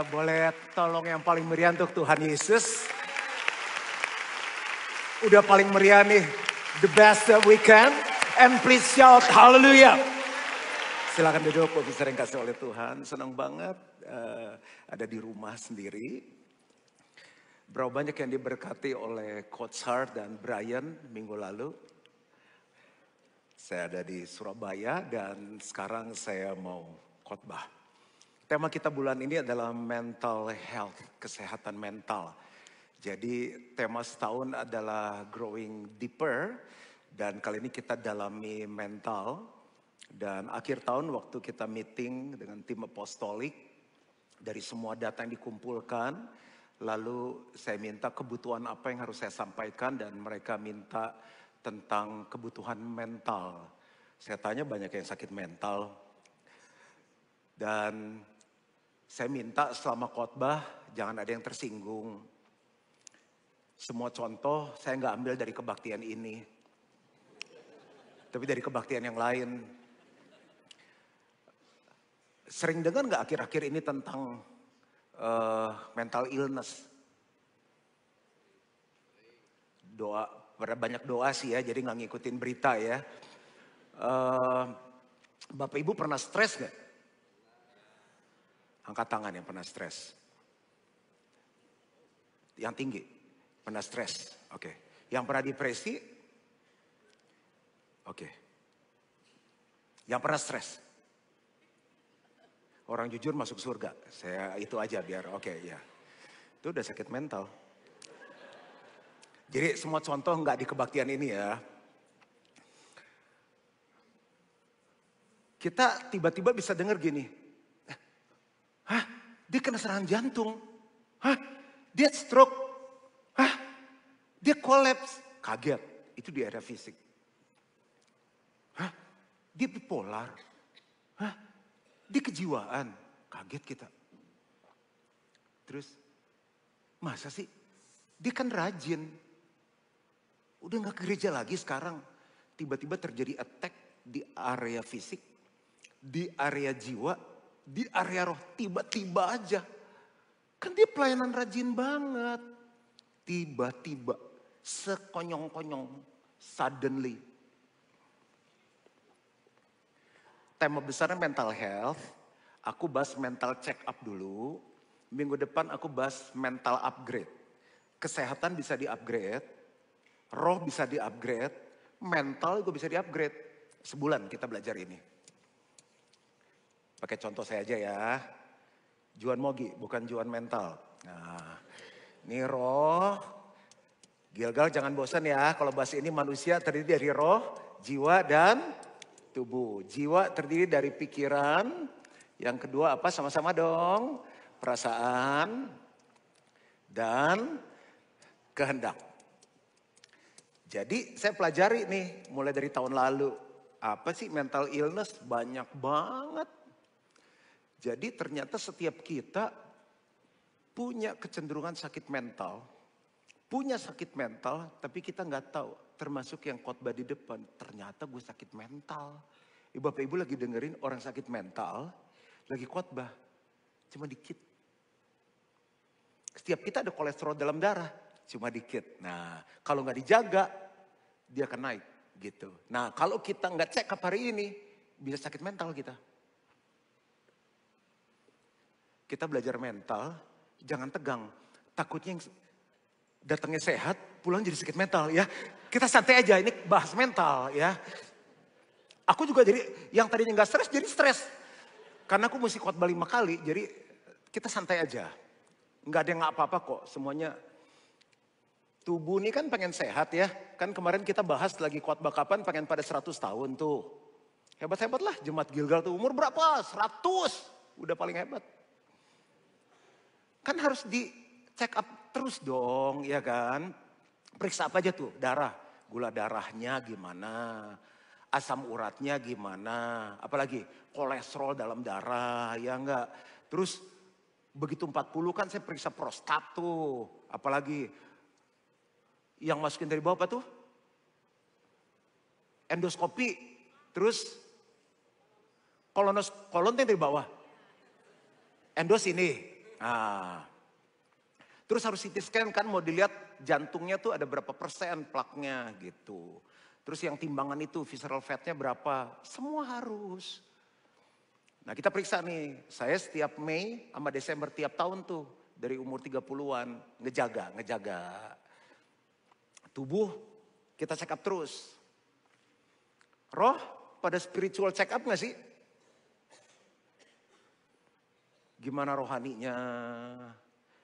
Boleh tolong yang paling meriah untuk Tuhan Yesus. Udah paling meriah nih. The best that we can. And please shout hallelujah. Silakan duduk, Bapak yang kasih oleh Tuhan. Senang banget ada di rumah sendiri. Berapa banyak yang diberkati oleh Coach Hart dan Brian minggu lalu. Saya ada di Surabaya dan sekarang saya mau khotbah. Tema kita bulan ini adalah mental health, kesehatan mental. Jadi tema setahun adalah growing deeper dan kali ini kita dalami mental. Dan akhir tahun waktu kita meeting dengan tim apostolik, dari semua data yang dikumpulkan, lalu saya minta kebutuhan apa yang harus saya sampaikan dan mereka minta tentang kebutuhan mental. Saya tanya banyak yang sakit mental dan saya minta selama khotbah jangan ada yang tersinggung. Semua contoh saya nggak ambil dari kebaktian ini, tapi dari kebaktian yang lain. Sering dengar nggak akhir-akhir ini tentang mental illness? Doa, banyak doa sih ya, jadi nggak ngikutin berita ya. Bapak Ibu pernah stres nggak? Angkat tangan yang pernah stres. Yang tinggi, pernah stres. Oke. Yang pernah depresi? Oke. Yang pernah stres? Orang jujur masuk surga. Saya itu aja biar oke ya. Itu udah sakit mental. Jadi semua contoh nggak di kebaktian ini ya. Kita tiba-tiba bisa dengar gini. Hah? Dia kena serangan jantung. Hah? Dia stroke. Hah? Dia kolaps. Kaget. Itu di area fisik. Hah? Dia bipolar. Hah? Dia kejiwaan. Kaget kita. Terus, masa sih? Dia kan rajin. Udah gak ke gereja lagi sekarang. Tiba-tiba terjadi attack di area fisik. Di area jiwa. Di area roh, tiba-tiba aja. Kan dia pelayanan rajin banget. Tiba-tiba, sekonyong-konyong, suddenly. Tema besarnya mental health. Aku bahas mental check up dulu. Minggu depan aku bahas mental upgrade. Kesehatan bisa di-upgrade. Roh bisa di-upgrade. Mental juga bisa di-upgrade. Sebulan kita belajar ini. Pakai contoh saya aja ya. Juan Mogi, bukan Juan mental. Nah, ini roh. Gilgal jangan bosan ya. Kalau bahas ini manusia terdiri dari roh, jiwa, dan tubuh. Jiwa terdiri dari pikiran. Yang kedua apa? Sama-sama dong. Perasaan dan kehendak. Jadi saya pelajari nih mulai dari tahun lalu. Apa sih mental illness? Banyak banget. Jadi ternyata setiap kita punya kecenderungan sakit mental. Punya sakit mental tapi kita nggak tahu. Termasuk yang khotbah di depan. Ternyata gue sakit mental. Bapak Ibu lagi dengerin orang sakit mental. Lagi khotbah. Cuma dikit. Setiap kita ada kolesterol dalam darah. Cuma dikit. Nah kalau nggak dijaga dia akan naik gitu. Nah kalau kita nggak check up hari ini bisa sakit mental kita. Kita belajar mental, jangan tegang. Takutnya yang datangnya sehat, pulang jadi sakit mental ya. Kita santai aja, ini bahas mental ya. Aku juga jadi, yang tadinya gak stres jadi stres. Karena aku mesti khotbah 5 kali, jadi kita santai aja. Gak ada yang gak apa-apa kok, semuanya. Tubuh ini kan pengen sehat ya. Kan kemarin kita bahas lagi khotbah kapan pengen pada 100 tahun tuh. Hebat-hebat lah, Jemaat Gilgal tuh umur berapa? 100, udah paling hebat. Kan harus di check up terus dong, ya kan? Periksa apa aja tuh? Darah, gula darahnya gimana? Asam uratnya gimana? Apalagi kolesterol dalam darah, ya enggak? Terus begitu 40 kan saya periksa prostat tuh. Apalagi yang masukin dari bawah apa tuh? Endoskopi. Terus kolon dari bawah. Endos ini. Nah, terus harus CT scan kan mau dilihat jantungnya tuh ada berapa persen plaknya gitu. Terus yang timbangan itu visceral fatnya berapa, semua harus. Nah kita periksa nih, saya setiap Mei sama Desember tiap tahun tuh dari umur 30-an ngejaga. Tubuh kita check up terus. Roh pada spiritual check up gak sih? Gimana rohaninya?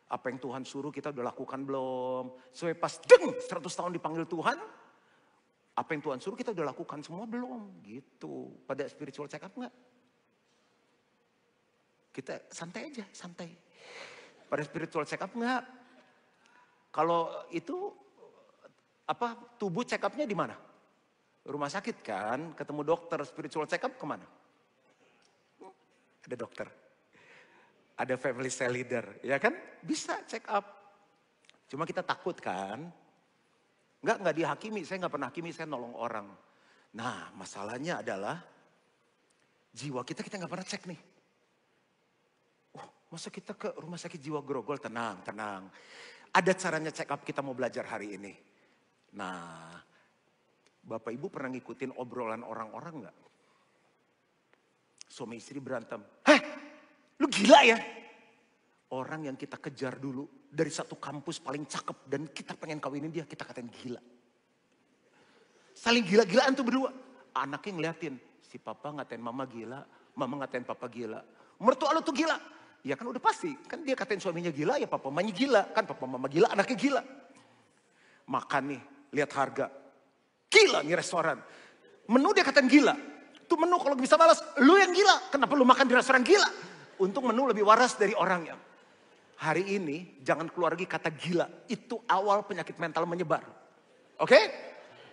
Apa yang Tuhan suruh kita udah lakukan belum? Sampai pas 100 tahun dipanggil Tuhan, apa yang Tuhan suruh kita udah lakukan semua belum? Gitu. Pada spiritual check up gak? Kita santai aja, santai. Pada spiritual check up enggak. Kalau itu tubuh check upnya di mana? Rumah sakit kan, ketemu dokter. Spiritual check up kemana? Ada dokter. Ada family cell leader, ya kan? Bisa check up. Cuma kita takut kan? Enggak dihakimi, saya enggak pernah hakimi, saya nolong orang. Nah, masalahnya adalah jiwa kita enggak pernah cek nih. Masa kita ke rumah sakit jiwa Grogol, tenang. Ada caranya check up, kita mau belajar hari ini. Nah, Bapak Ibu pernah ngikutin obrolan orang-orang gak? Suami istri berantem. Heh, lu gila ya? Orang yang kita kejar dulu dari satu kampus paling cakep dan kita pengen kawinin dia, kita katain gila. Saling gila-gilaan tuh berdua. Anaknya ngeliatin, si papa ngatain mama gila, mama ngatain papa gila. Mertua lu tuh gila. Ya kan udah pasti, kan dia katain suaminya gila, ya papa mamanya gila. Kan papa mama gila, anaknya gila. Makan nih, lihat harga. Gila nih restoran. Menu dia katain gila. Tuh menu kalau bisa balas, lu yang gila. Kenapa lu makan di restoran gila? Untung menu lebih waras dari orangnya. Hari ini jangan keluar lagi kata gila. Itu awal penyakit mental menyebar. Oke?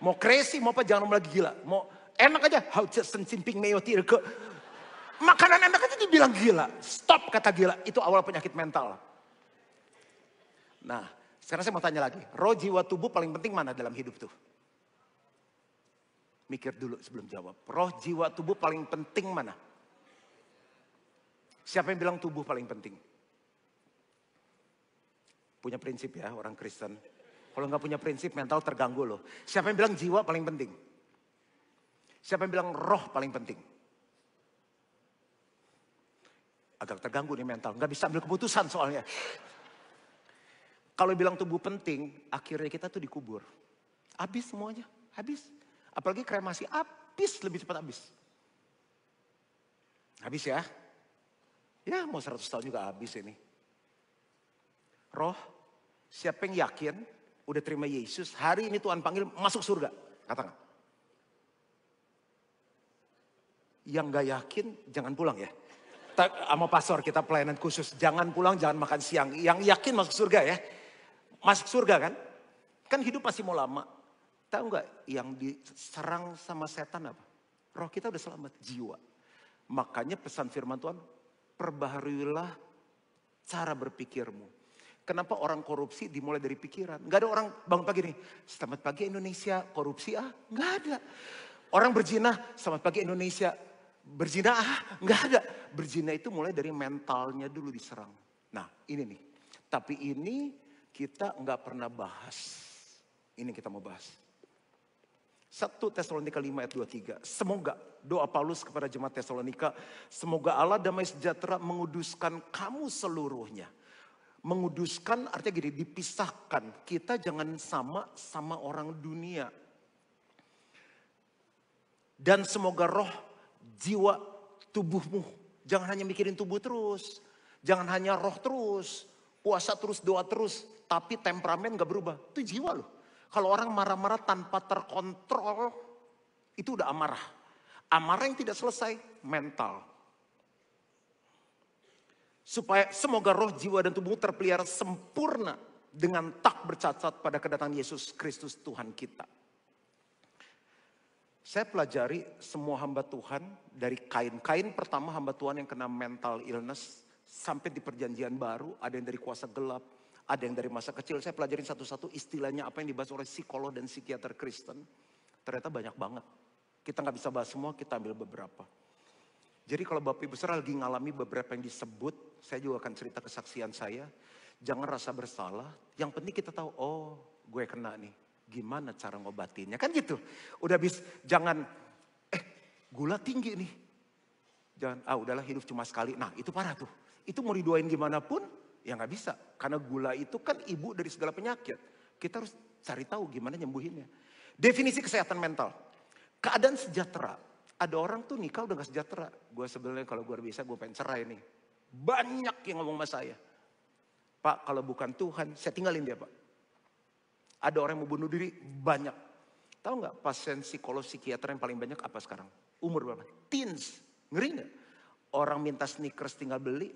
Mau crazy, mau apa jangan lagi gila. Mau enak aja, how just simping meoti ke. Makanan enak aja dibilang gila. Stop kata gila. Itu awal penyakit mental. Nah, sekarang saya mau tanya lagi. Roh, jiwa, tubuh paling penting mana dalam hidup tuh? Mikir dulu sebelum jawab. Roh, jiwa, tubuh paling penting mana? Siapa yang bilang tubuh paling penting? Punya prinsip ya orang Kristen. Kalau nggak punya prinsip mental terganggu loh. Siapa yang bilang jiwa paling penting? Siapa yang bilang roh paling penting? Agak terganggu nih mental, nggak bisa ambil keputusan soalnya. Kalau bilang tubuh penting, akhirnya kita tuh dikubur. Habis semuanya, habis. Apalagi kremasi, habis, lebih cepat habis. Habis ya. Ya mau 100 tahun juga habis ini. Roh, siapa yang yakin, udah terima Yesus, hari ini Tuhan panggil masuk surga. Katakan. Yang gak yakin, jangan pulang ya. Sama pastor kita pelayanan khusus. Jangan pulang, jangan makan siang. Yang yakin masuk surga ya. Masuk surga kan? Kan hidup masih mau lama. Tahu nggak yang diserang sama setan apa? Roh kita udah selamat, jiwa. Makanya pesan firman Tuhan, perbaharilah cara berpikirmu. Kenapa orang korupsi dimulai dari pikiran? Gak ada orang bangun pagi nih, selamat pagi Indonesia, korupsi Gak ada. Orang berzina, selamat pagi Indonesia, berzina nggak ada. Berzina itu mulai dari mentalnya dulu diserang. Nah ini nih. Tapi ini kita nggak pernah bahas. Ini kita mau bahas. 1 Tesalonika 5 ayat 23. Semoga doa Paulus kepada jemaat Tesalonika. Semoga Allah damai sejahtera menguduskan kamu seluruhnya. Menguduskan artinya gini, dipisahkan. Kita jangan sama orang dunia. Dan semoga roh, jiwa, tubuhmu. Jangan hanya mikirin tubuh terus. Jangan hanya roh terus. Puasa terus, doa terus. Tapi temperamen gak berubah. Itu jiwa loh. Kalau orang marah-marah tanpa terkontrol. Itu udah amarah. Amarah yang tidak selesai, mental. Supaya semoga roh, jiwa, dan tubuhmu terpelihara sempurna. Dengan tak bercacat pada kedatangan Yesus Kristus Tuhan kita. Saya pelajari semua hamba Tuhan dari Kain. Kain pertama hamba Tuhan yang kena mental illness. Sampai di perjanjian baru, ada yang dari kuasa gelap. Ada yang dari masa kecil. Saya pelajarin satu-satu istilahnya apa yang dibahas oleh psikolog dan psikiater Kristen. Ternyata banyak banget. Kita gak bisa bahas semua, kita ambil beberapa. Jadi kalau Bapak Ibu Saudara lagi ngalami beberapa yang disebut, saya juga akan cerita kesaksian saya. Jangan rasa bersalah, yang penting kita tahu, oh gue kena nih. Gimana cara ngobatinnya, kan gitu. Udah jangan, gula tinggi nih. Jangan, udahlah hidup cuma sekali. Nah itu parah tuh. Itu mau didoain gimana pun, ya nggak bisa. Karena gula itu kan ibu dari segala penyakit. Kita harus cari tahu gimana nyembuhinnya. Definisi kesehatan mental. Keadaan sejahtera. Ada orang tuh nikah udah gak sejahtera. Gue sebenarnya kalau gue bisa gue pengen cerai nih. Banyak yang ngomong sama saya. Pak kalau bukan Tuhan saya tinggalin dia Pak. Ada orang yang mau bunuh diri banyak. Tahu gak pasien psikolog psikiater yang paling banyak apa sekarang? Umur berapa? Teens. Ngeri gak? Orang minta sneakers tinggal beli.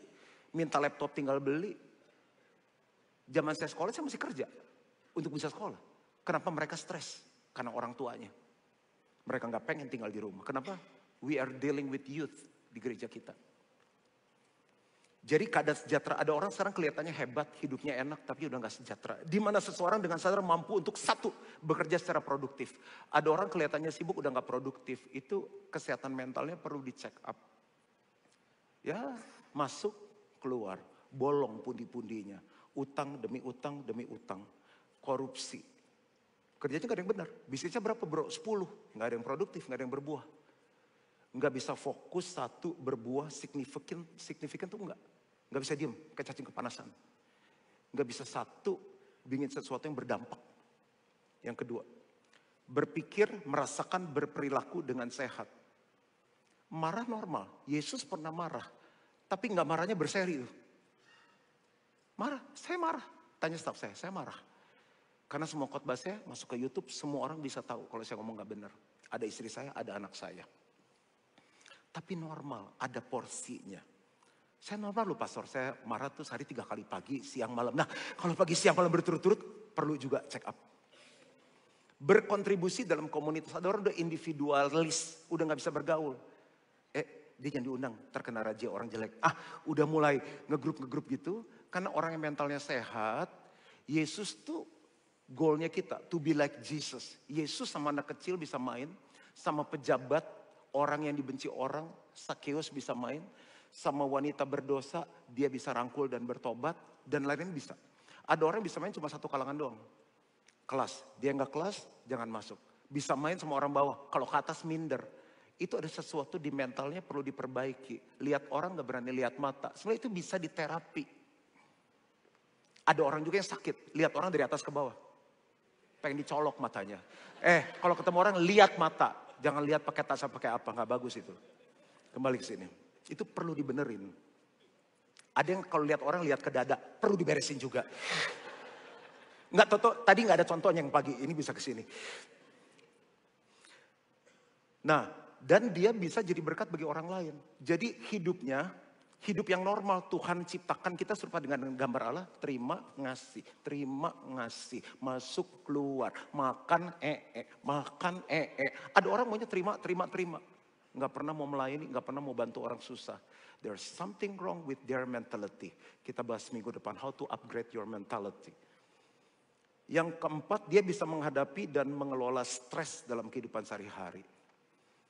Minta laptop tinggal beli. Zaman saya sekolah saya masih kerja. Untuk bisa sekolah. Kenapa mereka stres? Karena orang tuanya. Mereka gak pengen tinggal di rumah. Kenapa? We are dealing with youth di gereja kita. Jadi keadaan sejahtera. Ada orang sekarang kelihatannya hebat, hidupnya enak, tapi udah gak sejahtera. Di mana seseorang dengan sadar mampu untuk satu, bekerja secara produktif. Ada orang kelihatannya sibuk, udah gak produktif. Itu kesehatan mentalnya perlu dicek up. Ya, masuk, keluar. Bolong pundi-pundinya. Utang demi utang demi utang. Korupsi. Kerjanya gak ada yang benar. Bisnisnya berapa bro? 10. Gak ada yang produktif, gak ada yang berbuah. Gak bisa fokus satu berbuah signifikan tuh enggak. Gak bisa diem, kayak cacing kepanasan. Gak bisa satu bikin sesuatu yang berdampak. Yang kedua, berpikir, merasakan, berperilaku dengan sehat. Marah normal. Yesus pernah marah. Tapi gak marahnya berseri. Marah, saya marah. Tanya staf saya marah. Karena semua khotbah saya masuk ke YouTube, semua orang bisa tahu kalau saya ngomong gak benar. Ada istri saya, ada anak saya. Tapi normal, ada porsinya. Saya normal loh pastor, saya marah tuh sehari 3 kali pagi, siang, malam. Nah kalau pagi, siang, malam berturut-turut, perlu juga check up. Berkontribusi dalam komunitas, ada orang udah individualis, udah gak bisa bergaul. Dia jangan diundang, terkena raja orang jelek. Udah mulai ngegrup gitu, karena orang yang mentalnya sehat, Yesus tuh goalnya kita, to be like Jesus. Yesus sama anak kecil bisa main, sama pejabat, orang yang dibenci orang, Sakeus bisa main, sama wanita berdosa, dia bisa rangkul dan bertobat, dan lain-lain bisa. Ada orang yang bisa main cuma satu kalangan doang. Kelas, dia nggak kelas, jangan masuk. Bisa main sama orang bawah, kalau ke atas minder. Itu ada sesuatu di mentalnya perlu diperbaiki. Lihat orang gak berani lihat mata, sebenarnya itu bisa diterapi. Ada orang juga yang sakit, lihat orang dari atas ke bawah. Pengen dicolok matanya. Kalau ketemu orang lihat mata. Jangan lihat pakai tas pakai apa. Gak bagus itu. Kembali ke sini. Itu perlu dibenerin. Ada yang kalau lihat orang lihat ke dada. Perlu diberesin juga. Tadi gak ada contohnya yang pagi. Ini bisa ke sini. Nah, dan dia bisa jadi berkat bagi orang lain. Jadi hidupnya, hidup yang normal Tuhan ciptakan kita serupa dengan gambar Allah. Terima, ngasih, masuk, keluar, makan, makan, Ada orang maunya terima. Gak pernah mau melayani, gak pernah mau bantu orang susah. There's something wrong with their mentality. Kita bahas minggu depan, how to upgrade your mentality. Yang keempat, dia bisa menghadapi dan mengelola stres dalam kehidupan sehari-hari.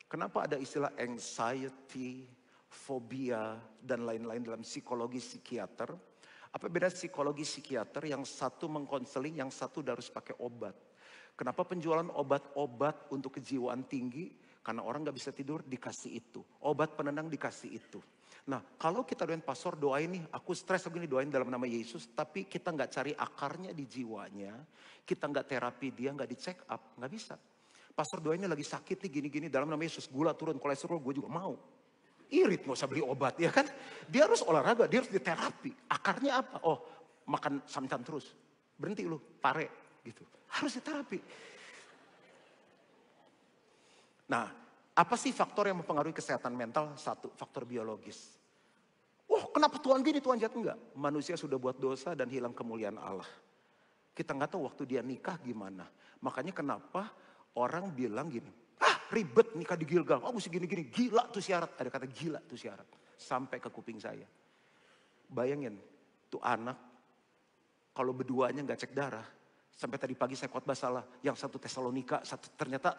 Kenapa ada istilah anxiety, fobia, dan lain-lain dalam psikologi psikiater? Apa beda psikologi psikiater yang satu mengkonseling, yang satu harus pakai obat? Kenapa penjualan obat-obat untuk kejiwaan tinggi? Karena orang gak bisa tidur dikasih itu. Obat penenang dikasih itu. Nah kalau kita doain pastor doain nih, aku stres begini doain dalam nama Yesus. Tapi kita gak cari akarnya di jiwanya. Kita gak terapi dia, gak di check up, gak bisa. Pastor doainnya lagi sakit nih gini-gini dalam nama Yesus. Gula turun, kolesterol gue juga mau. Irit gak usah beli obat ya kan. Dia harus olahraga, dia harus diterapi. Akarnya apa? Oh makan samcan terus. Berhenti lu, pare gitu. Harus diterapi. Nah apa sih faktor yang mempengaruhi kesehatan mental? Satu, faktor biologis. Kenapa Tuhan gini, Tuhan jahat? Enggak. Manusia sudah buat dosa dan hilang kemuliaan Allah. Kita gak tahu waktu dia nikah gimana. Makanya kenapa orang bilang gini, ribet nikah di Gilgal. Mesti gini-gini, gila tuh syarat. Ada kata gila tuh syarat. Sampai ke kuping saya. Bayangin, tuh anak, kalau berduanya gak cek darah. Sampai tadi pagi saya khotbah salah. Yang satu Tesalonika, satu ternyata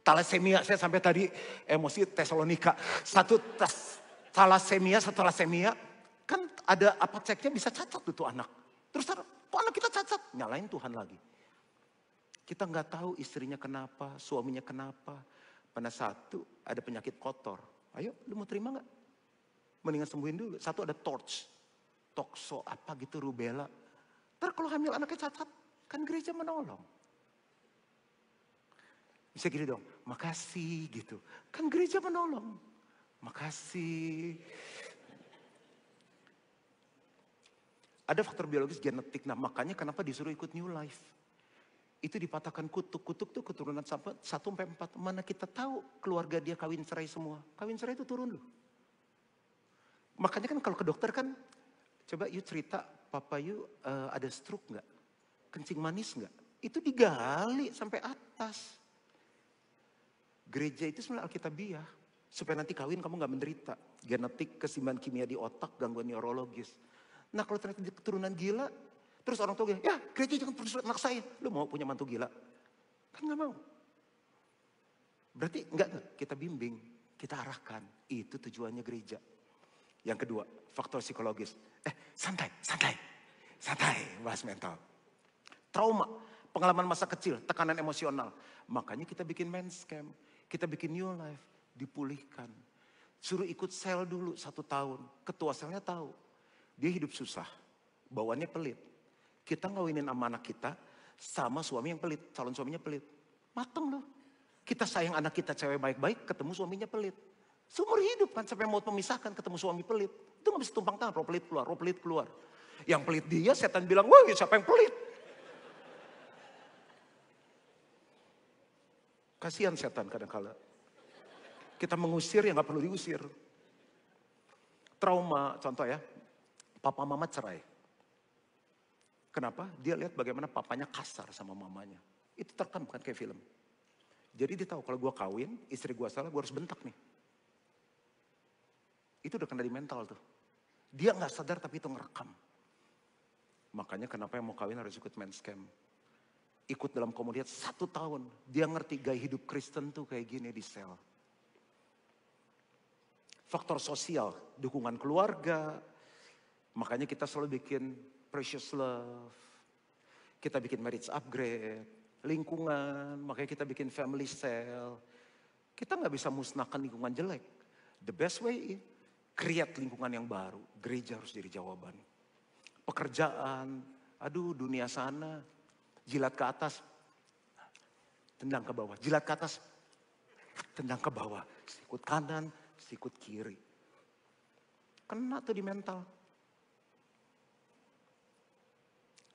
Talasemia, saya sampai tadi emosi Tesalonika. Satu talasemia, satu talasemia. Kan ada apa ceknya bisa cacat tuh anak. Terus kok anak kita cacat? Nyalain Tuhan lagi. Kita nggak tahu istrinya kenapa, suaminya kenapa. Pada satu ada penyakit kotor. Ayo, lu mau terima nggak? Mendingan sembuhin dulu. Satu ada torch, tokso apa gitu, rubella. Ntar kalau hamil anaknya cacat, kan gereja menolong. Bisa gini dong, makasih gitu. Kan gereja menolong. Makasih. Ada faktor biologis genetik, nah makanya kenapa disuruh ikut New Life. Itu dipatahkan kutuk. Kutuk tuh keturunan 1 sampai 4. Mana kita tahu keluarga dia kawin cerai semua. Kawin cerai itu turun loh. Makanya kan kalau ke dokter kan, coba you cerita, papa you ada stroke nggak? Kencing manis nggak? Itu digali sampai atas. Gereja itu sebenarnya alkitabiah. Supaya nanti kawin kamu gak menderita. Genetik, keseimbangan kimia di otak, gangguan neurologis. Nah kalau ternyata keturunan gila, terus orang tua ya gereja jangan persulit anak saya. Lu mau punya mantu gila? Kan gak mau. Berarti enggak, kita bimbing, kita arahkan. Itu tujuannya gereja. Yang kedua, faktor psikologis. Santai, bahas mental. Trauma, pengalaman masa kecil, tekanan emosional. Makanya kita bikin men's camp. Kita bikin New Life, dipulihkan. Suruh ikut sel dulu 1 tahun. Ketua selnya tahu, dia hidup susah, bawaannya pelit. Kita ngawinin sama anak kita, sama suami yang pelit, calon suaminya pelit. Mateng loh. Kita sayang anak kita cewek baik-baik, ketemu suaminya pelit. Seumur hidup kan, sampai mau memisahkan ketemu suami pelit. Itu gak bisa tumpang tangan, roh pelit keluar. Yang pelit dia, setan bilang, wah siapa yang pelit? Kasihan setan kadang-kala. Kita mengusir yang gak perlu diusir. Trauma, contoh ya. Papa mama cerai. Kenapa? Dia lihat bagaimana papanya kasar sama mamanya. Itu terekam bukan kayak film. Jadi dia tahu kalau gue kawin, istri gue salah, gue harus bentak nih. Itu udah kena di mental tuh. Dia gak sadar tapi itu ngerekam. Makanya kenapa yang mau kawin harus ikut men's camp. Ikut dalam komunitas 1 tahun. Dia ngerti gaya hidup Kristen tuh kayak gini di sel. Faktor sosial, dukungan keluarga. Makanya kita selalu bikin precious love. Kita bikin marriage upgrade. Lingkungan, makanya kita bikin family cell. Kita gak bisa musnahkan lingkungan jelek. The best way is create lingkungan yang baru. Gereja harus jadi jawaban. Pekerjaan, aduh dunia sana. Jilat ke atas, tendang ke bawah. Jilat ke atas, tendang ke bawah. Sikut kanan, sikut kiri. Kena tuh di mental.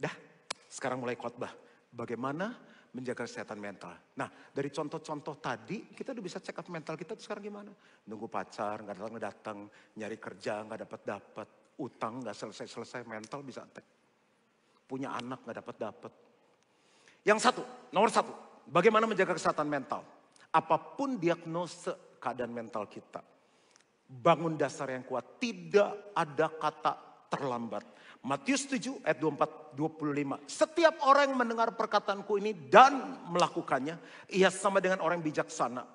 Dah, sekarang mulai khotbah. Bagaimana menjaga kesehatan mental. Nah, dari contoh-contoh tadi, kita udah bisa check up mental kita tuh sekarang gimana. Nunggu pacar, gak datang-datang. Nyari kerja, gak dapat-dapat. Utang gak selesai-selesai, mental bisa attack. Punya anak gak dapat-dapat. Yang nomor satu, bagaimana menjaga kesehatan mental. Apapun diagnose keadaan mental kita. Bangun dasar yang kuat, tidak ada kata terlambat. Matius 7 ayat 24-25. Setiap orang yang mendengar perkataanku ini dan melakukannya, ia sama dengan orang bijaksana.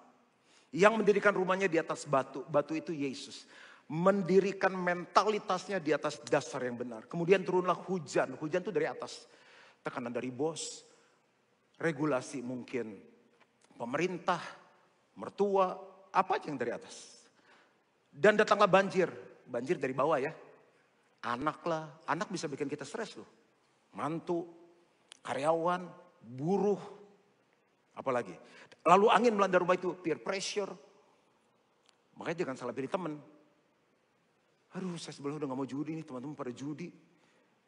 Yang mendirikan rumahnya di atas batu. Batu itu Yesus. Mendirikan mentalitasnya di atas dasar yang benar. Kemudian turunlah hujan. Hujan itu dari atas. Tekanan dari bos. Regulasi mungkin pemerintah, mertua, apa aja yang dari atas. Dan datanglah banjir. Banjir dari bawah ya. Anak lah, anak bisa bikin kita stres loh. Mantu, karyawan, buruh, apalagi. Lalu angin melanda rumah itu, peer pressure. Makanya jangan salah pilih teman. Aduh saya sebelumnya udah gak mau judi nih, teman-teman pada judi.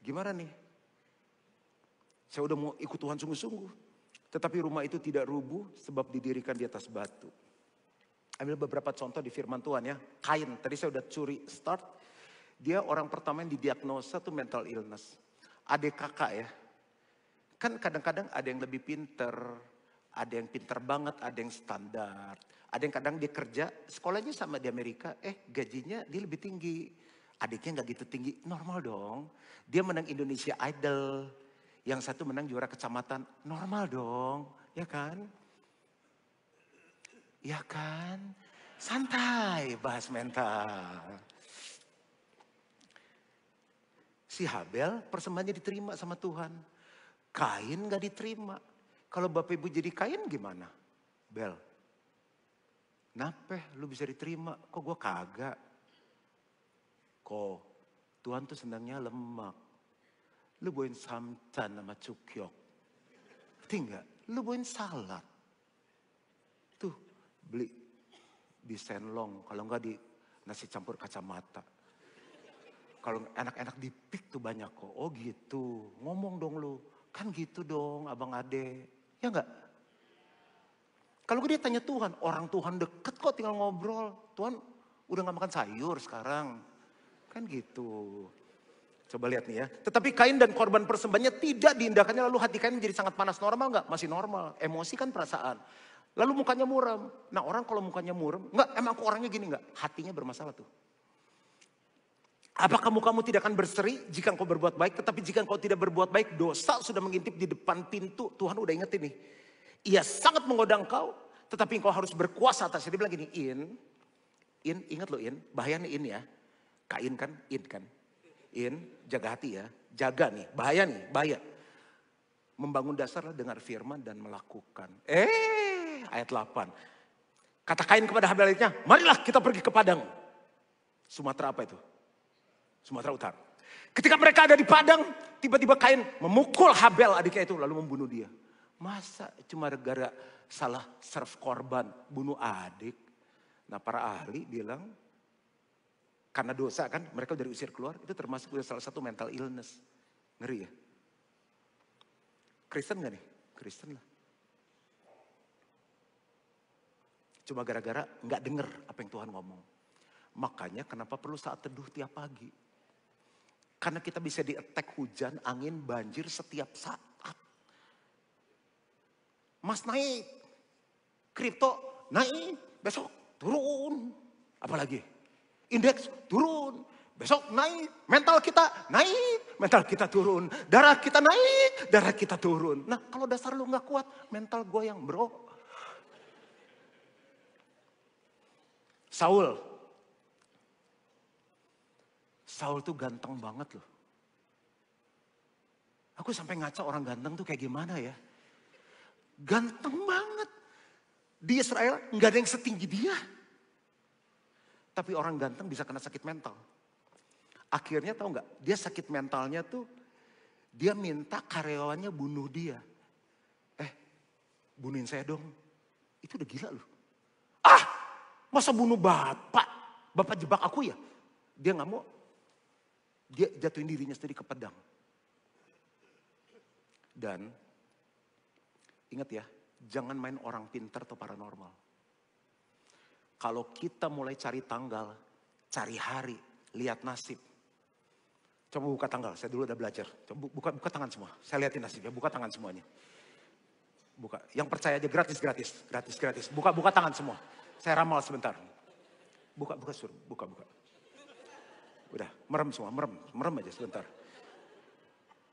Gimana nih? Saya udah mau ikut Tuhan sungguh-sungguh. Tetapi rumah itu tidak rubuh sebab didirikan di atas batu. Ambil beberapa contoh di firman Tuhan ya. Kain, tadi saya udah curi start. Dia orang pertama yang didiagnosa tuh mental illness. Adik kakak ya. Kan kadang-kadang ada yang lebih pinter. Ada yang pinter banget, ada yang standar. Ada yang kadang dia kerja, sekolahnya sama di Amerika. Gajinya dia lebih tinggi. Adiknya gak gitu tinggi, normal dong. Dia menang Indonesia Idol. Yang satu menang juara kecamatan, normal dong, ya kan? Ya kan? Santai bahas mental. Si Habel persembahannya diterima sama Tuhan. Kain gak diterima. Kalau Bapak Ibu jadi Kain gimana? Bel, napeh lu bisa diterima, kok gue kagak? Kok Tuhan tuh senangnya lemak. Lu bawain samcan sama cukyok. Tinggal, lu bawain salad. Tuh, beli di Senlong, kalau enggak di nasi campur kacamata. Kalau enak-enak di Pik tuh banyak kok. Oh gitu, ngomong dong lu. Kan gitu dong abang ade. Ya enggak? Kalau dia tanya Tuhan, orang Tuhan deket kok tinggal ngobrol. Tuhan udah gak makan sayur sekarang. Kan gitu. Coba lihat nih ya. Tetapi Kain dan korban persembahannya tidak diindahkannya. Lalu hati Kain menjadi sangat panas. Normal nggak? Masih normal. Emosi kan perasaan. Lalu mukanya muram. Nah orang kalau mukanya muram. Enggak, emang aku orangnya gini nggak? Hatinya bermasalah tuh. Apakah kamu tidak akan berseri jika engkau berbuat baik? Tetapi jika engkau tidak berbuat baik, dosa sudah mengintip di depan pintu. Tuhan udah ingetin nih. Ia sangat menggoda engkau, tetapi engkau harus berkuasa atasnya. Dia bilang gini, ingat loh bahaya nih ya. Kain kan, kan. Jaga hati ya, jaga nih, bahaya. Membangun dasar dengar firman dan melakukan. Ayat 8. Kata Kain kepada Habelnya, marilah kita pergi ke Padang. Sumatera apa itu? Sumatera Utara. Ketika mereka ada di Padang, tiba-tiba Kain memukul Habel adiknya itu lalu membunuh dia. Masa cuma gara-gara salah serve korban, bunuh adik. Nah para ahli bilang, karena dosa kan mereka udah diusir keluar, itu termasuk salah satu mental illness. Ngeri ya. Kristen gak nih? Kristen lah. Cuma gara-gara gak denger apa yang Tuhan ngomong. Makanya kenapa perlu saat teduh tiap pagi. Karena kita bisa di-attack hujan, angin, banjir setiap saat. Mas naik, kripto naik, besok turun. Apalagi indeks turun, besok naik. Mental kita turun. Darah kita naik, darah kita turun. Nah kalau dasar lu gak kuat, mental goyang bro. Saul tuh ganteng banget loh. Aku sampai ngaca orang ganteng tuh kayak gimana ya. Ganteng banget. Di Israel nggak ada yang setinggi dia. Tapi orang ganteng bisa kena sakit mental. Akhirnya tahu nggak? Dia sakit mentalnya tuh dia minta karyawannya bunuh dia. Bunuhin saya dong. Itu udah gila loh. Masa bunuh bapak? Bapak jebak aku ya? Dia nggak mau. Dia jatuhin dirinya sendiri ke pedang. Dan ingat ya, jangan main orang pintar atau paranormal. Kalau kita mulai cari tanggal, cari hari, lihat nasib. Coba buka tanggal, saya dulu udah belajar. Coba buka tangan semua, saya liatin nasib ya, buka tangan semuanya. Buka, yang percaya aja gratis. Buka tangan semua, saya ramal sebentar. Buka suruh, buka. Udah, merem semua, merem aja sebentar.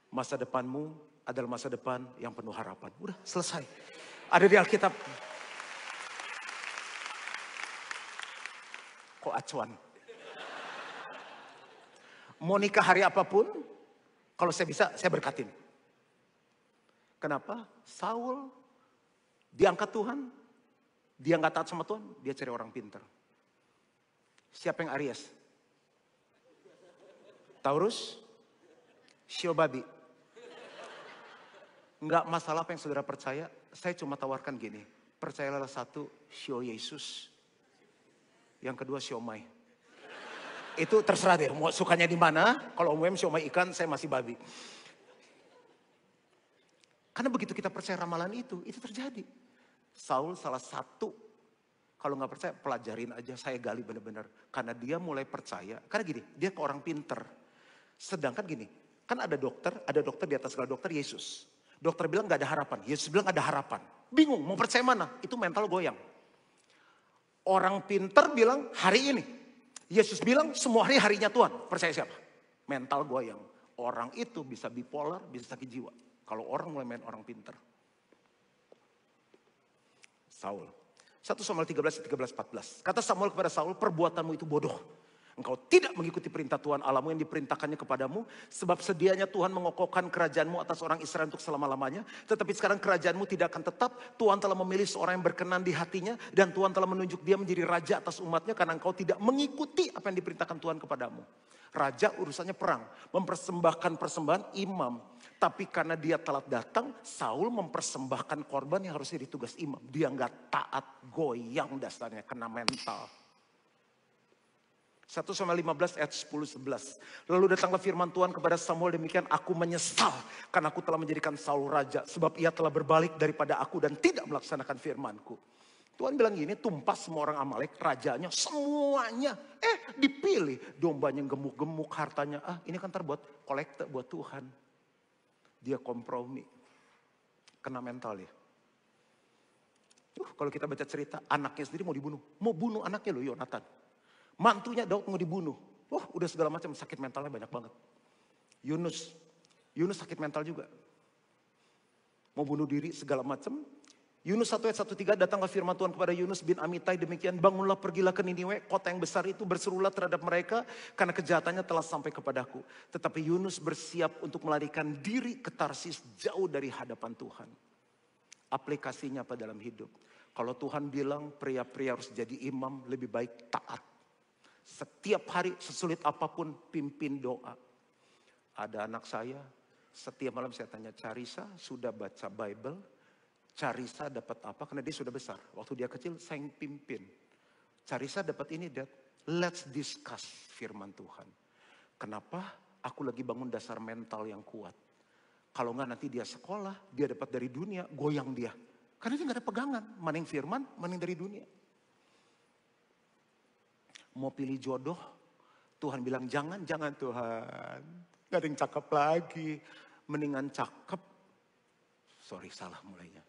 Masa depanmu adalah masa depan yang penuh harapan. Udah, selesai. Ada di Alkitab. Kok acuan? Mau nikah hari apapun, kalau saya bisa, saya berkatin. Kenapa? Saul diangkat Tuhan, dia nggak taat sama Tuhan, dia cari orang pintar. Siapa yang Aries? Taurus, Shio babi. Enggak masalah apa yang saudara percaya, saya cuma tawarkan gini. Percayalah satu, Shio Yesus. Yang kedua, siomay. Itu terserah deh, mau sukanya di mana. Kalau siomay ikan, saya masih babi. Karena begitu kita percaya ramalan itu terjadi. Saul salah satu, kalau nggak percaya pelajarin aja, saya gali benar-benar. Karena dia mulai percaya, karena gini, dia ke orang pinter. Sedangkan gini, kan ada dokter di atas segala dokter Yesus. Dokter bilang gak ada harapan, Yesus bilang ada harapan. Bingung mau percaya mana, itu mental goyang. Orang pinter bilang hari ini. Yesus bilang semua hari harinya Tuhan, percaya siapa? Mental goyang. Orang itu bisa bipolar, bisa sakit jiwa. Kalau orang mulai main orang pinter. 1 Samuel 13, 14. Kata Samuel kepada Saul, perbuatanmu itu bodoh. Engkau tidak mengikuti perintah Tuhan Allahmu yang diperintahkannya kepadamu. Sebab sedianya Tuhan mengokohkan kerajaanmu atas orang Israel untuk selama-lamanya. Tetapi sekarang kerajaanmu tidak akan tetap. Tuhan telah memilih seorang yang berkenan di hatinya. Dan Tuhan telah menunjuk dia menjadi raja atas umatnya. Karena engkau tidak mengikuti apa yang diperintahkan Tuhan kepadamu. Raja urusannya perang. Mempersembahkan persembahan imam. Tapi karena dia telat datang, Saul mempersembahkan korban yang harusnya ditugas imam. Dia nggak taat, goyang dasarnya, kena mental. 1 Samuel 15 ayat 10-11. Lalu datanglah firman Tuhan kepada Samuel demikian, aku menyesal karena aku telah menjadikan Saul raja. Sebab ia telah berbalik daripada aku dan tidak melaksanakan firmanku. Tuhan bilang gini, tumpas semua orang Amalek, rajanya, semuanya. Dipilih, dombanya gemuk-gemuk, hartanya. Ini kan terbuat kolekte buat Tuhan. Dia kompromi. Kena mental ya. Kalau kita baca cerita, anaknya sendiri mau dibunuh. Mau bunuh anaknya loh, Yonatan. Mantunya Daud mau dibunuh. Udah segala macam, sakit mentalnya banyak banget. Yunus sakit mental juga. Mau bunuh diri segala macam. Yunus 1 ayat 1-3, datanglah firman Tuhan kepada Yunus bin Amitai demikian. Bangunlah, pergilah ke Niniwe, kota yang besar itu, berserulah terhadap mereka. Karena kejahatannya telah sampai kepadaku. Tetapi Yunus bersiap untuk melarikan diri ke Tarsis jauh dari hadapan Tuhan. Aplikasinya apa dalam hidup? Kalau Tuhan bilang pria-pria harus jadi imam, lebih baik taat. Setiap hari sesulit apapun pimpin doa. Ada anak saya, setiap malam saya tanya, Carissa sudah baca Bible? Carissa dapat apa? Karena dia sudah besar. Waktu dia kecil saya yang pimpin. Carissa dapat ini, Dad. Let's discuss firman Tuhan. Kenapa? Aku lagi bangun dasar mental yang kuat. Kalau enggak nanti dia sekolah, dia dapat dari dunia, goyang dia. Karena dia gak ada pegangan. Mana yang firman, mana yang dari dunia. Mau pilih jodoh, Tuhan bilang jangan Tuhan. Gak ada yang cakep lagi. Mendingan cakep. Sorry, salah mulainya.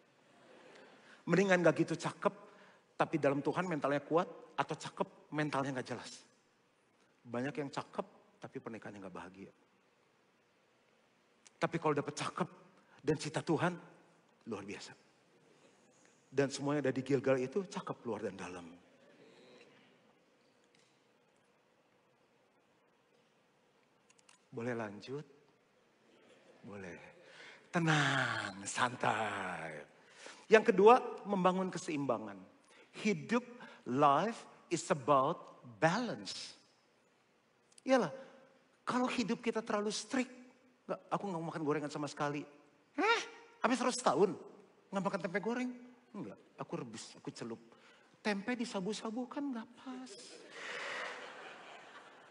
Mendingan gak gitu cakep, tapi dalam Tuhan mentalnya kuat. Atau cakep, mentalnya gak jelas. Banyak yang cakep, tapi pernikahannya gak bahagia. Tapi kalau dapat cakep dan cita Tuhan, luar biasa. Dan semuanya ada di Gilgal itu, cakep luar dan dalam. Boleh lanjut? Boleh. Tenang, santai. Yang kedua, membangun keseimbangan. Hidup, life is about balance. Iyalah, kalau hidup kita terlalu strict, aku gak mau makan gorengan sama sekali. Habis 100 tahun, gak makan tempe goreng? Enggak, aku rebus, aku celup. Tempe disabu-sabu kan gak pas.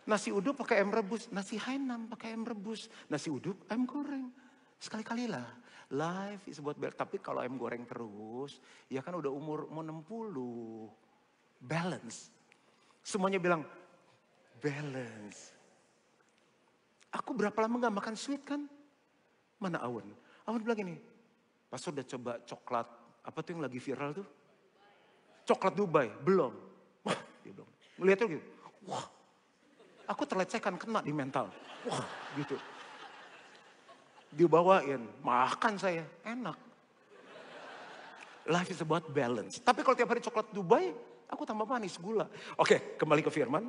Nasi uduk pakai ayam rebus, nasi Hainam pakai ayam rebus, nasi uduk ayam goreng. Sekali-kali lah. Life is about balance. Tapi kalau ayam goreng terus, ya kan udah umur mau 60. Balance. Semuanya bilang, balance. Aku berapa lama gak makan sweet kan? Mana Awan? Awan bilang gini, Pastor udah coba coklat, apa tuh yang lagi viral tuh? Coklat Dubai, belum. Wah, dia bilang, ngeliatnya gitu, wah. Aku terlecehkan, kena di mental. Wah, gitu. Dibawain, makan saya, enak. Life is about balance. Tapi kalau tiap hari coklat Dubai, aku tambah manis, gula. Oke, kembali ke firman.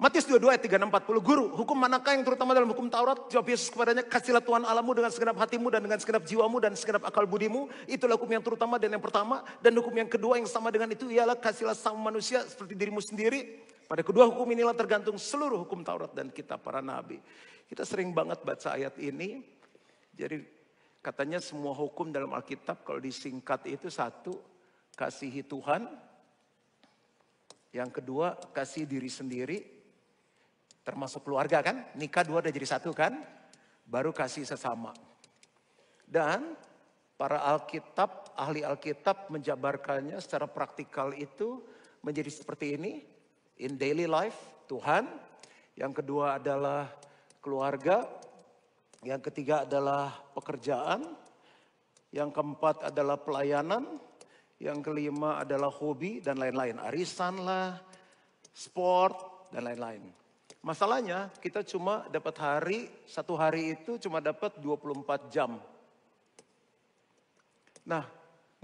Matius 22 ayat 36-40. Guru, hukum manakah yang terutama dalam hukum Taurat? Jawab Yesus kepadanya, kasihlah Tuhan Allahmu dengan segenap hatimu dan dengan segenap jiwamu dan segenap akal budimu. Itulah hukum yang terutama dan yang pertama. Dan hukum yang kedua yang sama dengan itu ialah kasihlah sama manusia seperti dirimu sendiri. Pada kedua hukum inilah tergantung seluruh hukum Taurat dan kitab para nabi. Kita sering banget baca ayat ini. Jadi katanya semua hukum dalam Alkitab kalau disingkat itu satu, kasihi Tuhan. Yang kedua, kasih diri sendiri. Termasuk keluarga kan, nikah dua udah jadi satu kan. Baru kasih sesama. Dan para Alkitab, ahli Alkitab menjabarkannya secara praktikal itu menjadi seperti ini. In daily life, Tuhan. Yang kedua adalah keluarga. Yang ketiga adalah pekerjaan. Yang keempat adalah pelayanan. Yang kelima adalah hobi dan lain-lain. Arisan lah, sport dan lain-lain. Masalahnya kita cuma dapat satu hari itu cuma dapat 24 jam. Nah,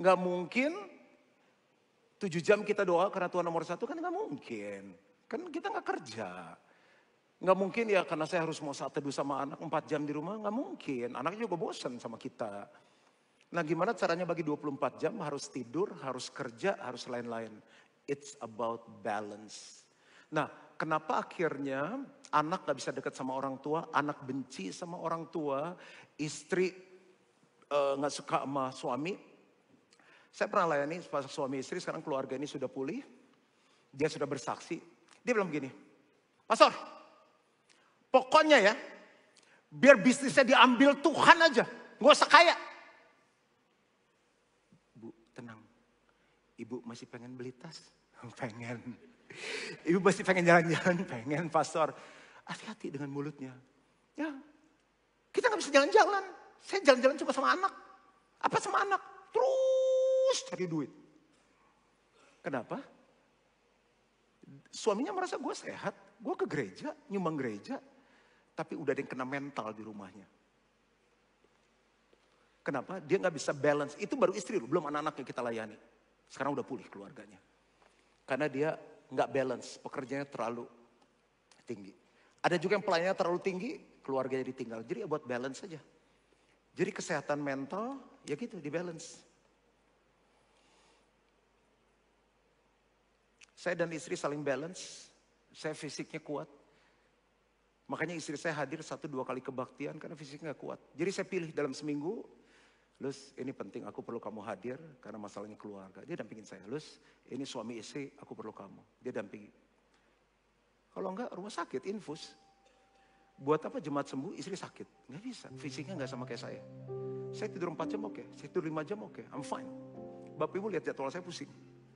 nggak mungkin 7 jam kita doa karena Tuhan nomor satu kan nggak mungkin. Kan kita nggak kerja. Nggak mungkin ya karena saya harus mau saat teduh sama anak 4 jam di rumah. Nggak mungkin. Anaknya juga bosan sama kita. Nah gimana caranya bagi 24 jam harus tidur, harus kerja, harus lain-lain. It's about balance. Nah kenapa akhirnya anak gak bisa dekat sama orang tua, anak benci sama orang tua, istri gak suka sama suami. Saya pernah layani suami istri, sekarang keluarga ini sudah pulih. Dia sudah bersaksi. Dia bilang begini, Pastor, pokoknya ya, biar bisnisnya diambil Tuhan aja, gak usah kaya. Bu, tenang. Ibu masih pengen beli tas? Pengen. Ibu masih pengen jalan-jalan? Pengen, Pastor. Hati-hati dengan mulutnya. Ya, kita gak bisa jalan-jalan. Saya jalan-jalan cuma sama anak. Apa sama anak? Terus cari duit. Kenapa? Suaminya merasa gue sehat. Gue ke gereja, nyumbang gereja. Tapi udah ada yang kena mental di rumahnya. Kenapa? Dia gak bisa balance. Itu baru istri loh, belum anak-anak yang kita layani. Sekarang udah pulih keluarganya. Karena dia gak balance, pekerjaannya terlalu tinggi. Ada juga yang pelayanannya terlalu tinggi, keluarganya ditinggal. Jadi ya buat balance saja. Jadi kesehatan mental, ya gitu, di balance. Saya dan istri saling balance. Saya fisiknya kuat. Makanya istri saya hadir 1-2 kali kebaktian karena fisiknya kuat. Jadi saya pilih dalam seminggu, Lus ini penting aku perlu kamu hadir karena masalahnya keluarga. Dia dampingin saya. Lus ini suami istri aku perlu kamu. Dia dampingi. Kalau enggak rumah sakit, infus. Buat apa jemaat sembuh, istri sakit? Nggak bisa, fisiknya nggak sama kayak saya. Saya tidur 4 jam oke, saya tidur 5 jam oke, I'm fine. Bapak Ibu lihat jadwal saya pusing.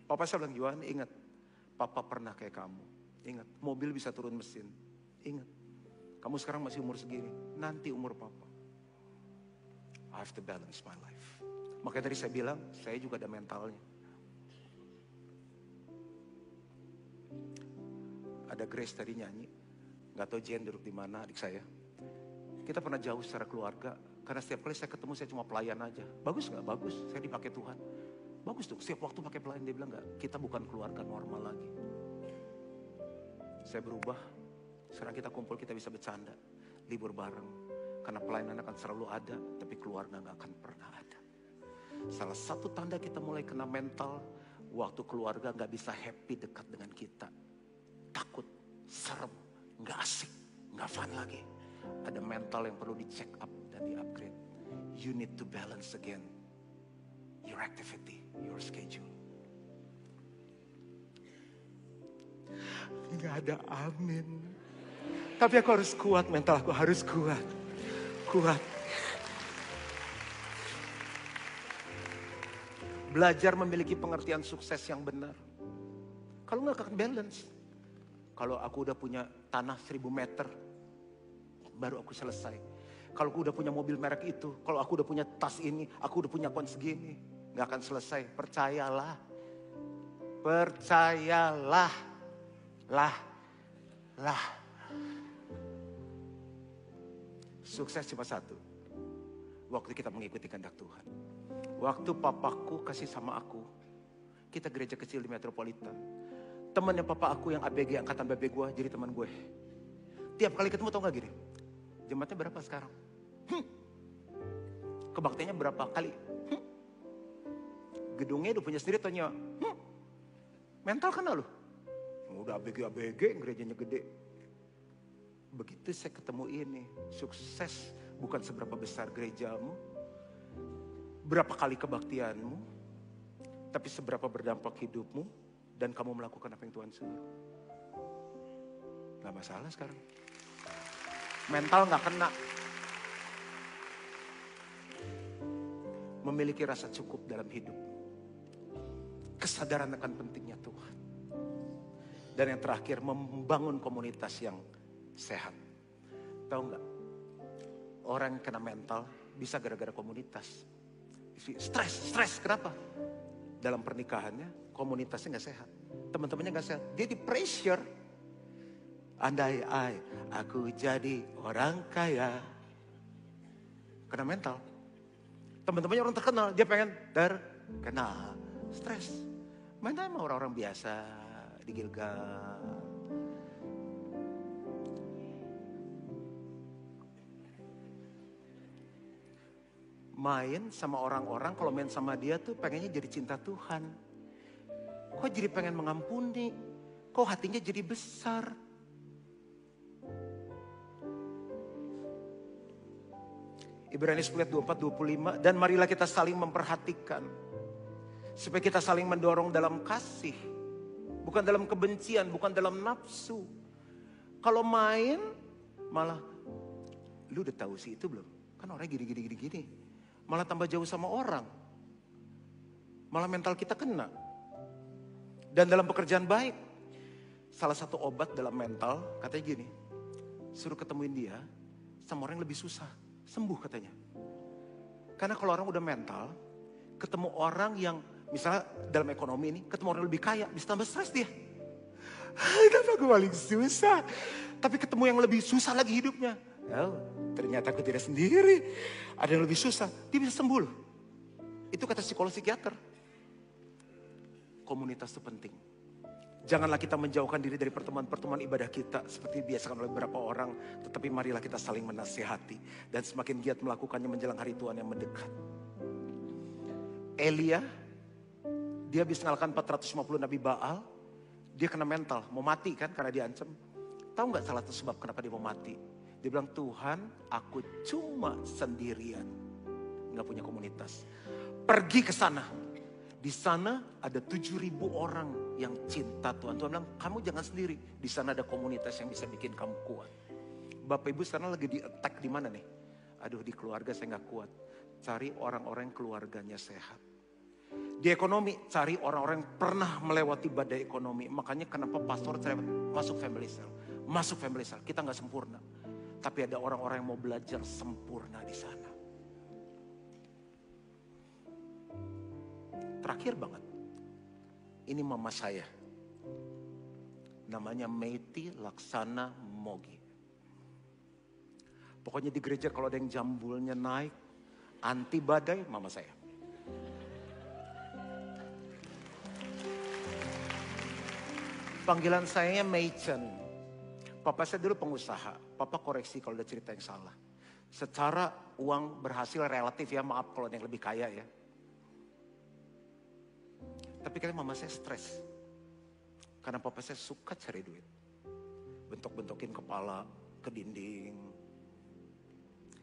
Papa saya bilang, Yohan ingat, Papa pernah kayak kamu. Ingat, mobil bisa turun mesin. Ingat, kamu sekarang masih umur segini, nanti umur Papa. I have to balance my life. Makanya tadi saya bilang, saya juga ada mentalnya. Ada Grace tadi nyanyi. Gak tahu Jen duduk di mana adik saya. Kita pernah jauh secara keluarga. Karena setiap kali saya ketemu saya cuma pelayan aja. Bagus gak? Bagus. Saya dipakai Tuhan. Bagus tuh. Setiap waktu pakai pelayan dia bilang gak. Kita bukan keluarga normal lagi. Saya berubah. Sekarang kita kumpul kita bisa bercanda. Libur bareng. Karena pelayanan akan selalu ada. Tapi keluarga gak akan pernah ada. Salah satu tanda kita mulai kena mental. Waktu keluarga gak bisa happy dekat dengan kita. Takut. Serem. Nggak asik, nggak fun lagi. Ada mental yang perlu di check up dan di upgrade. You need to balance again your activity, your schedule. Nggak ada amin. Tapi aku harus kuat, mental aku harus kuat. Kuat. Belajar memiliki pengertian sukses yang benar. Kalau nggak akan balance. Kalau aku udah punya tanah 1000 meter, baru aku selesai. Kalau aku udah punya mobil merek itu, kalau aku udah punya tas ini, aku udah punya koin segini, gak akan selesai. Percayalah. Percayalah. Lah. Sukses cuma satu. Waktu kita mengikuti kehendak Tuhan. Waktu papaku kasih sama aku, kita gereja kecil di Metropolitan. Temannya papa aku yang ABG, angkatan BB gue, jadi teman gue. Tiap kali ketemu tau gak gini, jemaatnya berapa sekarang? Kebaktiannya berapa kali? Gedungnya udah punya sendiri, tanya. Mental kan lu? Udah ABG, gerejanya gede. Begitu saya ketemu ini, sukses bukan seberapa besar gerejamu, berapa kali kebaktianmu, tapi seberapa berdampak hidupmu, dan kamu melakukan apa yang Tuhan suruh. Gak masalah sekarang. Mental gak kena. Memiliki rasa cukup dalam hidup. Kesadaran akan pentingnya Tuhan. Dan yang terakhir, membangun komunitas yang sehat. Tahu gak? Orang yang kena mental bisa gara-gara komunitas. Stres, kenapa? Dalam pernikahannya, komunitasnya gak sehat. Teman-temannya gak sehat. Dia di pressure. Andai aku jadi orang kaya. Kena mental. Teman-temannya orang terkenal. Dia pengen terkenal. Stres. Main sama orang-orang biasa di Gilgal. Main sama orang-orang, kalau main sama dia tuh pengennya jadi cinta Tuhan. Kok jadi pengen mengampuni? Kok hatinya jadi besar? Ibrani 10:24-25, dan marilah kita saling memperhatikan. Supaya kita saling mendorong dalam kasih. Bukan dalam kebencian, bukan dalam nafsu. Kalau main, malah, lu udah tahu sih itu belum? Kan orangnya gini. Malah tambah jauh sama orang. Malah mental kita kena. Dan dalam pekerjaan baik, salah satu obat dalam mental, katanya gini, suruh ketemuin dia sama orang yang lebih susah. Sembuh katanya. Karena kalau orang udah mental, ketemu orang yang misalnya dalam ekonomi ini, ketemu orang lebih kaya, bisa tambah stres dia. Kenapa gue paling susah? Tapi ketemu yang lebih susah lagi hidupnya. Oh, ternyata aku tidak sendiri. Ada yang lebih susah, dia bisa sembuh loh. Itu kata psikolog psikiater. Komunitas itu penting. Janganlah kita menjauhkan diri dari pertemuan-pertemuan ibadah kita seperti dibiasakan oleh beberapa orang. Tetapi marilah kita saling menasihati. Dan semakin giat melakukannya menjelang hari Tuhan yang mendekat. Elia, dia habis mengalahkan 450 Nabi Baal. Dia kena mental, mau mati kan karena diancam. Tahu gak salah satu sebab kenapa dia mau mati? Dia bilang, Tuhan aku cuma sendirian. Gak punya komunitas. Pergi ke sana. Di sana ada 7.000 orang yang cinta Tuhan. Tuhan bilang, kamu jangan sendiri. Di sana ada komunitas yang bisa bikin kamu kuat. Bapak Ibu sekarang lagi di attack di mana nih? Aduh, di keluarga saya gak kuat. Cari orang-orang yang keluarganya sehat. Di ekonomi, cari orang-orang yang pernah melewati badai ekonomi. Makanya kenapa pastor masuk family cell. Masuk family cell, kita gak sempurna. Tapi ada orang-orang yang mau belajar sempurna di sana. Terakhir banget, ini mama saya. Namanya Meiti Laksana Mogi. Pokoknya di gereja kalau ada yang jambulnya naik, anti badai, mama saya. Panggilan saya Meichen. Papa saya dulu pengusaha. Papa koreksi kalau ada cerita yang salah. Secara uang berhasil relatif ya, maaf kalau ada yang lebih kaya ya. Tapi kayaknya mama saya stres. Karena papa saya suka cari duit. Bentuk-bentukin kepala ke dinding.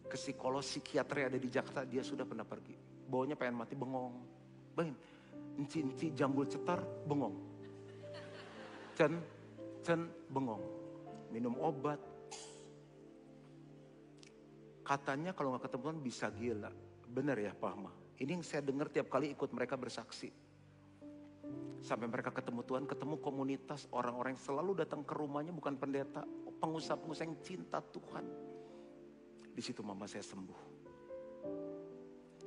Ke psikolog psikiater yang ada di Jakarta, dia sudah pernah pergi. Baunya pengen mati, bengong. Bayangin, enci-enci jambul cetar, bengong. Cen, bengong. Minum obat. Katanya kalau gak ketemu bisa gila. Benar ya Pak Ma? Ini yang saya dengar tiap kali ikut mereka bersaksi. Sampai mereka ketemu Tuhan, ketemu komunitas orang-orang yang selalu datang ke rumahnya bukan pendeta, pengusaha-pengusaha yang cinta Tuhan. Di situ mama saya sembuh.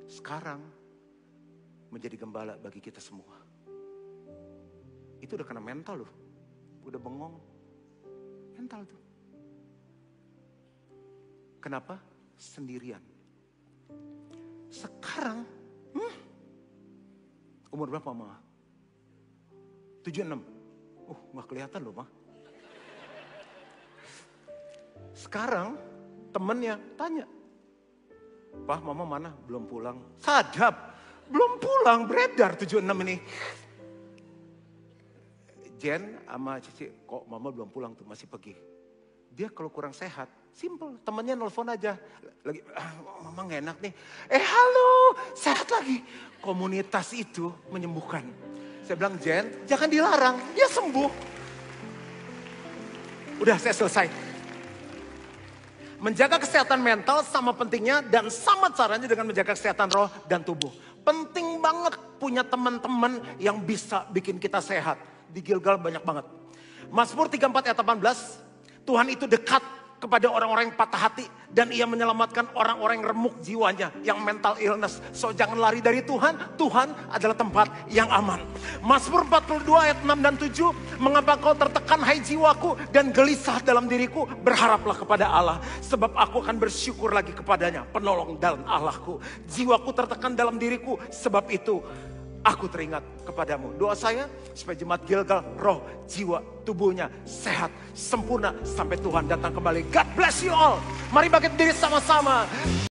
Sekarang menjadi gembala bagi kita semua. Itu udah kena mental loh, udah bengong, mental tuh. Kenapa? Sendirian. Sekarang, umur berapa mama? 76. Gak kelihatan loh mah. Sekarang temennya tanya, Pak mama mana? Belum pulang. Sadap, belum pulang, beredar 76 ini. Jen sama Cici, kok mama belum pulang tuh, masih pergi. Dia kalau kurang sehat, simple, temennya nelfon aja. Lagi, mama gak enak nih. Halo, sehat lagi. Komunitas itu menyembuhkan. Saya bilang, Jen, jangan dilarang, dia sembuh. Udah, saya selesai. Menjaga kesehatan mental sama pentingnya dan sama caranya dengan menjaga kesehatan roh dan tubuh. Penting banget punya teman-teman yang bisa bikin kita sehat. Di Gilgal banyak banget. Mazmur 34 ayat 18, Tuhan itu dekat kepada orang-orang yang patah hati dan ia menyelamatkan orang-orang yang remuk jiwanya, yang mental illness. So jangan lari dari Tuhan, Tuhan adalah tempat yang aman. Mazmur 42 ayat 6 dan 7, mengapa kau tertekan hai jiwaku dan gelisah dalam diriku, berharaplah kepada Allah sebab aku akan bersyukur lagi kepadanya, penolong dalam Allahku. Jiwaku tertekan dalam diriku, sebab itu aku teringat kepadamu. Doa saya supaya jemaat Gilgal, roh, jiwa, tubuhnya sehat, sempurna sampai Tuhan datang kembali. God bless you all. Mari bangkit berdiri sama-sama.